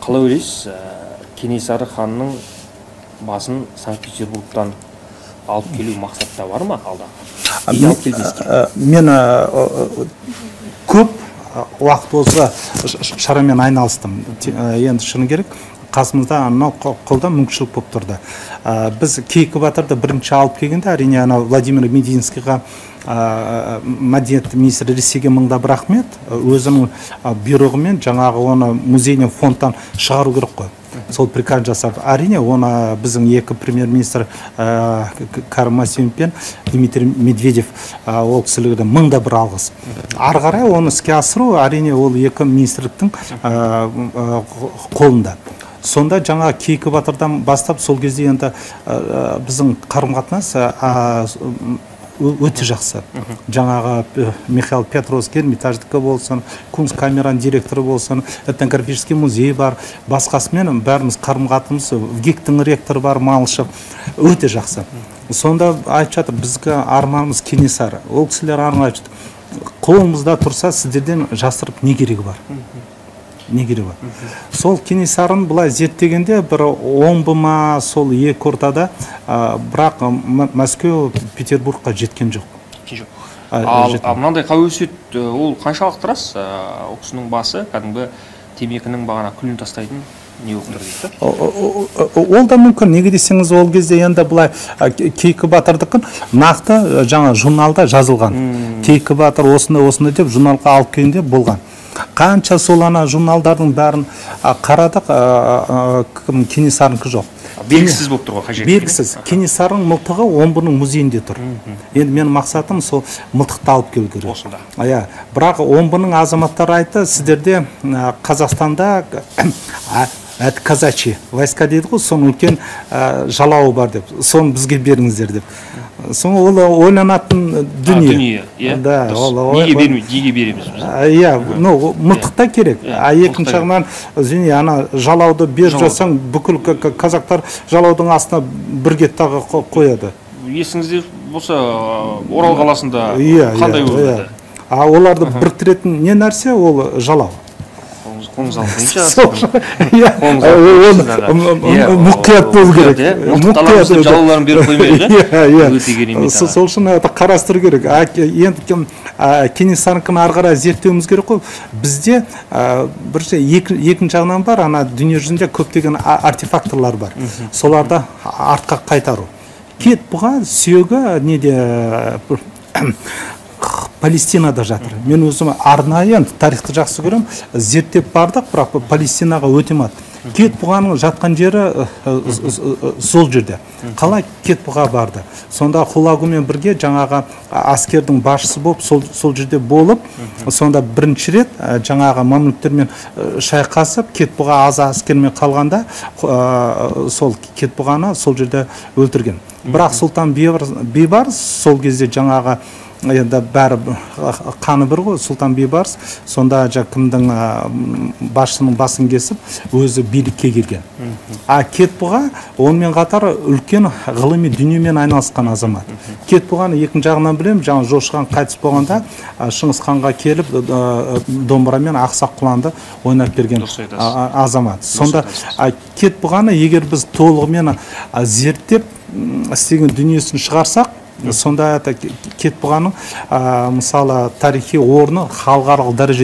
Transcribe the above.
Қалай ойлайсыз, Кенесары ханның басын Санкт-Петербургтан алып келу мақсатта бар ма алда? Мен көп уақыт осы шарамен айналыстым. Енді шыны керек, қасымызда анау қолда мүмкіншілік болып тұрды. Біз Кейкі Батырды бірінші алып келгенде, әрине анау Владимир Мединскийға мәдениет министрі Ресейге мыңдап рахмет, өзінің бұйрығымен жаңағы оны музейнен фондтан шығару керек қой. Сол приказ жасап, әрине оны біздің екі премьер-министр Кәрім Мәсімов пен Дмитрий Медведев ол кісілерге мыңда бір алғыс. Ары қарай оны іске асыру әрине ол екі министрліктің қолында. Сонда жаңа Кейкі Батырдан бастап сол кезде енді біздің қарым-қатынас өте жақсы. Жаңағы Михаил Петровский, Эрмитаждікі болсын, Кунсткамераның директоры болсын, этнографический музей бар, басқасымен бәріміз қарым-қатынымыз, ВГИК-тің ректоры бар, Малышев, өте жақсы. Сонда айтып жатыр, бізге арманымыз Кенесары. Ол кісілер арман айтып жатыр, қолымызда тұрса сіздерден жасырып не керегі бар? Не керек бар? Сол Кенесарын былай зерттегенде бір омбы ма, сол екі ортада, бірақ Мәскеу, Петербургқа жеткен жоқ. Ал мынандай қауесет ол қаншалықты рас? Ол кісінің басы кәдімгі темекінің бағана күлін тастайтын не болып тұр дейді? Ол да мүмкін. Неге десеңіз, ол кезде енді былай Кейкі Батырдікін нақты жаңа журналда жазылған. Кейкі Батыр осында деп журналға алып келгенде болған. Қанша сол ана журналдардың бәрін қарадық, Кенесарынікі жоқ. Белгісіз болып тұр ғой, қажет. Белгісіз. Кенесарының мылтығы Омбының музейінде тұр. Енді менің мақсатым сол мылтықты алып келу керек. Осында. Бірақ Омбының азаматтары айтты, сіздерде Қазақстанда казачий войска дейді ғой, соның үлкен жалауы бар деп, соны бізге беріңіздер деп. Соны ол ойланатын дүние. Неге береміз біз? Иә, мылтықта керек. Екінші жағынан, ана жалауды бер жасаң, бүкіл казактар жалаудың астына бір кеттағы қояды. Есіңізде болса, Орал қаласында қандай өңірді? Оларды біріктіретін не нәрсе, ол жалау. Қолыңыз алып мұқият болу керек. Мұқталарымыздың жалауларын беріп қоймайды. Сол үшін қарастыру керек. Енді Кенесарынікін ары қарай зерттеуіміз керек қой. Бізде екінші жағынан бар, ана дүние жүзінде көптеген артефакторлар бар. Соларды артқа қайтару. Кет бұға сүйегі неде Палестинада жатыр. Мен өзім арнайы тарихты жақсы көрем, зерттеп бардық, бірақ Палестинаға өтемеді. Кет бұғаның жатқан жері сол жерде. Қалай Кет бұға барды? Сонда Хулагумен бірге жаңағы аскердің басшысы болып, сол жерде болып, сонда бірінші рет жаңағы мамлюктермен шайқасып, Кет бұға аз аскермен қалғанда, сол Кет бұғаны сол жерде өлтірген. Бірақ Сұлтан Бейбарыс сол кезде жаңағы енді бәрі қаны бір ғой, Сұлтан Бейбарыс, сонда кімдің басшының басын кесіп, өзі билікке келген. Кет бұға, онымен қатар үлкен ғылыми дүниемен айналысқан азамат. Кет бұғаны екінші жағынан білем, жаңа Жошыған қайтыс болғанда, Шыңғыс ханға келіп, домбырамен ақсақ құланды ойнап берген азамат. Сонда Кет бұғаны егер біз толығымен зерттеп, істеген дүниесін шығарсақ, сонда Кет бұғаның мысалы тарихи орны халықаралық дәрежеде